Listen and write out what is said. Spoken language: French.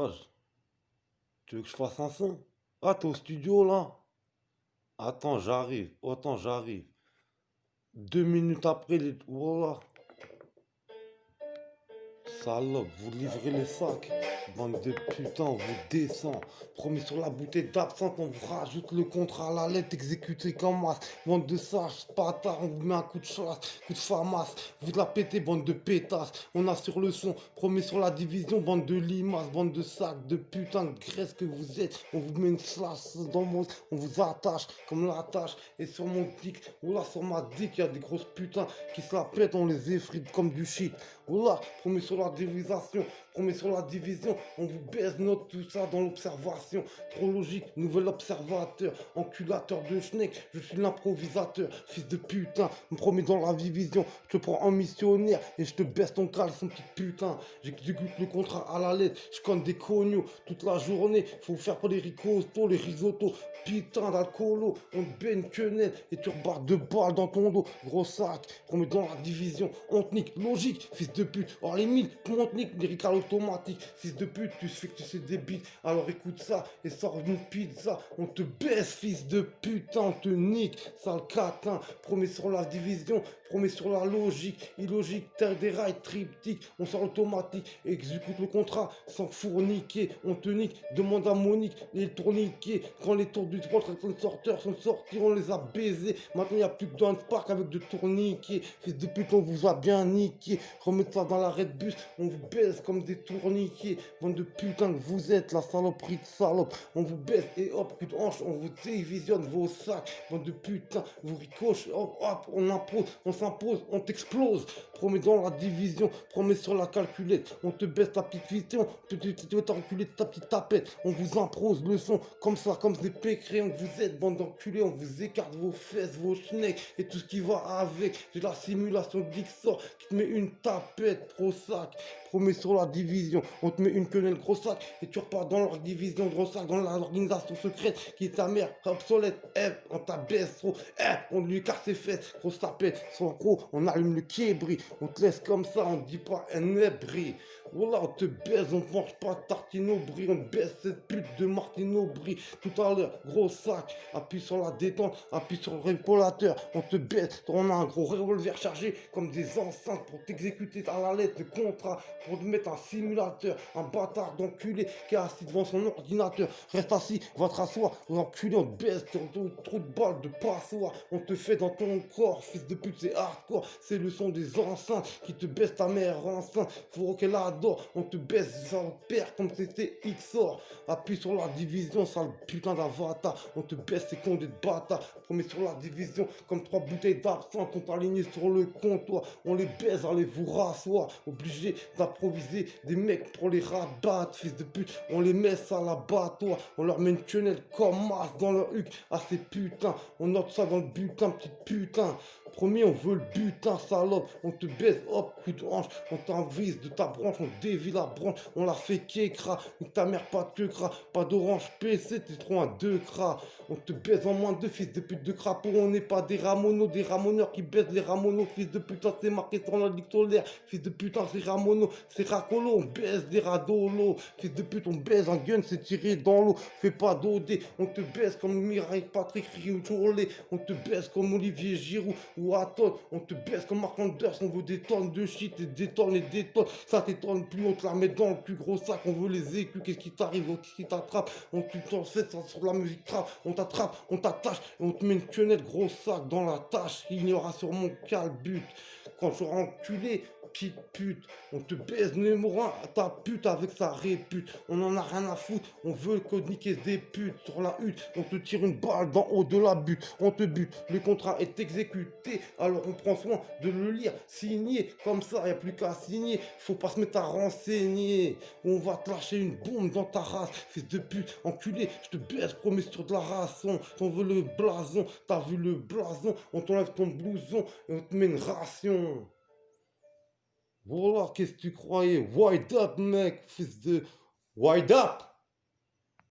Sage, tu veux que je fasse un son? Ah, t'es au studio là? Attends, j'arrive. Attends, j'arrive. 2 minutes après les. Voilà. Salope, vous livrez les sacs. Bande de putains, on vous descend. Promis sur la bouteille d'absinthe, on vous rajoute le contrat à la lettre exécuté comme masse. Bande de sages, bâtard, on vous met un coup de chasse, coup de famas. Vous la pétez, bande de pétasses. On assure le son, promis sur la division, bande de limaces, bande de sacs, de putains de graisse que vous êtes. On vous met une slash dans le monde, on vous attache comme la tâche. Et sur mon dick, là sur ma dick, il y a des grosses putains qui se la pètent, on les effrite comme du shit. Voilà, promis sur la division, promis sur la division, on vous baise notre tout ça dans l'observation. Trop logique, nouvel observateur, enculateur de schneck, je suis l'improvisateur, fils de putain, me promets dans la division, je te prends en missionnaire et je te baisse ton caleçon petit putain. J'exécute le contrat à la lettre, je conne des cognos toute la journée, faut faire pour les ricostos, les risottos, putain d'alcoolo, on te baigne quenelle et tu rebarres de balles dans ton dos, gros sac, promets dans la division, on te nique, logique, fils de pute, oh les mille, on te nique, lyrical automatique, fils de pute, tu sais que tu sais des bites, alors écoute ça et sors une pizza, on te baisse, fils de putain, on te nique, sale catin, promets sur la division, promets sur la logique, illogique, terre des rails, triptyque, on sort automatique, exécute le contrat sans fourniquer, on te nique, demande à Monique, les tourniquets, quand les tours du droit de sorteurs sont sortis, on les a baisés, maintenant il n'y a plus que dans le parc avec de tourniquets, fils de pute, on vous a bien niqué, remettez ça dans l'arrêt de bus, on vous baise comme des tourniquets, bande de putain que vous êtes, la saloperie de salope, on vous baise et hop, coup de hanche, on vous télévisionne vos sacs, bande de putain, vous ricoche, hop, hop, on impose, on s'impose, on t'explose, promets dans la division, promets sur la calculette, on te baisse ta petite vision, tu vas t'enculer de ta petite tapette, on vous impose le son, comme ça, comme des pécrés, vous êtes, bande d'enculés, on vous écarte vos fesses, vos schnecks, et tout ce qui va avec, j'ai la simulation d'Ixor, qui te met une tapette, gros sac, promets sur la division, on te met une quenelle, gros sac, et tu repars dans leur division, gros sac, dans l'organisation secrète, qui est ta mère, obsolète, on t'abaisse, trop, on lui casse ses fesses, grosse tapette, son gros, on allume le kébri, on te laisse comme ça, on dit pas un ébri, voilà, on te baise, on mange pas tartine au brie, on baisse cette pute de Martine Aubry, tout à l'heure, gros sac, appuie sur la détente, appuie sur le répolateur, on te baisse, on a un gros revolver chargé comme des enceintes pour t'exécuter à la lettre le contrat, pour te mettre un simulateur, un bâtard d'enculé qui est assis devant son ordinateur, reste assis, va te rasseoir, l'enculé, on te baisse sur ton trou de balle de passoire, on te fait dans ton corps, fils de pute, c'est hardcore, c'est le son des enceintes qui te baisse ta mère enceinte, faut qu'elle adore, on te baisse sans père comme c'était XOR, appuie sur la division, sale putain d'avatar, on te baisse ces cons de bâtard, promets sur la division, comme 3 bouteilles d'absinthe, on t'a aligné sur le comptoir, on les baise, allez vous rasseoir, obligé d'improviser des mecs pour les rabattre, fils de pute, on les met à l'abattoir, on leur met une quenelle comme masse dans leur huc, à ces putains, on note ça dans le butin, petite putain, promis, on veut le butin, salope, on te baise, hop, coup de hanche, on t'envise de ta branche, on dévie la branche, on la fait qu'écra, ta mère pas de cra, pas d'orange PC, t'es trop un 2 cras, on te baise en moins de fils de pute de crapaud, on n'est pas des ramonos, des ramoneurs qui baisent les ramonos, fils de putain, c'est marqué sur la ligue solaire, fils de putain, c'est ramono, c'est racolo, on baise des radolos, fils de pute, on baise un gun, c'est tiré dans l'eau, fais pas d'odé, on te baise comme Mireille Patrick Rioutourlé, on te baise comme Olivier Giroud ou Aton, on te baise comme Marc Anders, on veut des tonnes de shit et des tonnes, ça t'étonne plus, on te la met dans le plus gros sac, on veut les écus, qu'est-ce qui t'arrive, qu'est-ce qui t'attrape, on t'en fait sur la musique trap, on t'attrape, on t'attache, et on te met une quenelle, gros sac dans la tâche, il y aura sur mon calbut, quand je serai enculé, petite pute, on te baise numéro 1, ta pute avec sa répute, on en a rien à foutre, on veut que niquer des putes sur la hutte, on te tire une balle d'en haut de la butte, on te bute, le contrat est exécuté, alors on prend soin de le lire, signer, comme ça, y a plus qu'à signer, faut pas se mettre à renseigner, on va te lâcher une bombe dans ta race, fils de pute, enculé, je te baise, promets sur de la ration, on veut le blason, t'as vu le blason, on t'enlève ton blouson, et on te met une ration. Voilà, qu'est-ce que tu croyais? Wide up, mec, fils de... Wide up!